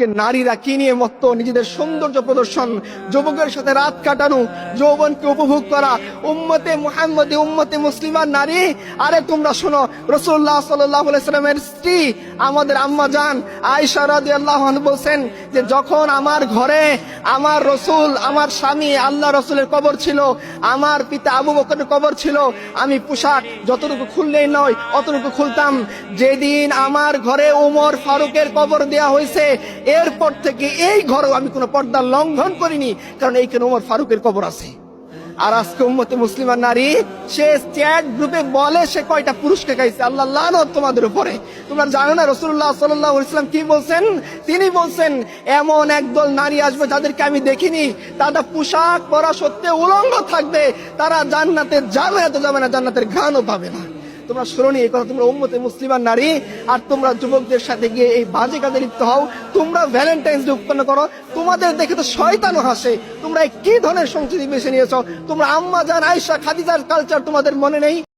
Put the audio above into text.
আজকে নারীরা কি নিয়ে মত্ত, নিজেদের সৌন্দর্য প্রদর্শন, যুবকের সাথে রাত কাটানো, যৌবনকে উপভোগ করা, উম্মতে মুহাম্মদী, উম্মতে মুসলিমার নারী। আরে তোমরা শোনো, রাসূলুল্লাহ সাল্লাল্লাহু আলাইহি সাল্লামের স্ত্রী আমাদের আম্মা জান আয়েশা রাদিয়াল্লাহু আনহা বলেন যে যখন আমার ঘরে আমার রসুল, আমার স্বামী আল্লাহ রসুলের কবর ছিল, আমার পিতা আবু বকরের কবর ছিল, আমি পোশাক যতটুকু খুললেই নয় অতটুকু খুলতাম। যেদিন আমার ঘরে ওমর ফারুকের কবর দেয়া হয়েছে, এরপর থেকে এই ঘরেও আমি কোনো পর্দা লঙ্ঘন করিনি, কারণ এইখানে ওমর ফারুকের কবর আছে। আর আজকে উম্মতে মুসলিমার নারী সে চ্যাট গ্রুপে বলে সে কয়টা পুরুষকে খাইছে। আল্লাহ লানত তোমাদের উপরে। তোমরা জানো না রাসূলুল্লাহ সাল্লাল্লাহু আলাইহি ওয়াসাল্লাম কি বলছেন? তিনি বলছেন এমন একদল নারী আসবে যাদেরকে আমি দেখিনি, তারা পোশাক পরা সত্ত্বেও উলঙ্গ থাকবে, তারা জান্নাতে যাবে না, তো যাবে না, জান্নাতের ঘ্রাণও পাবে না। তোমরা শুনোনি এই কথা? তোমরা উম্মতে মুসলিমার নারী, আর তোমরা যুবকদের সাথে গিয়ে এই বাজে কাজে লিপ্ত হও। তোমরা ভ্যালেন্টাইন্স ডে উৎপন্ন করো, তোমাদের দেখে তো শয়তানও হাসে। তোমরা কি ধরনের সংস্কৃতি বেছে নিয়েছো? তোমরা আম্মা জান আয়েশা খাদিজার কালচার তোমাদের মনে নেই?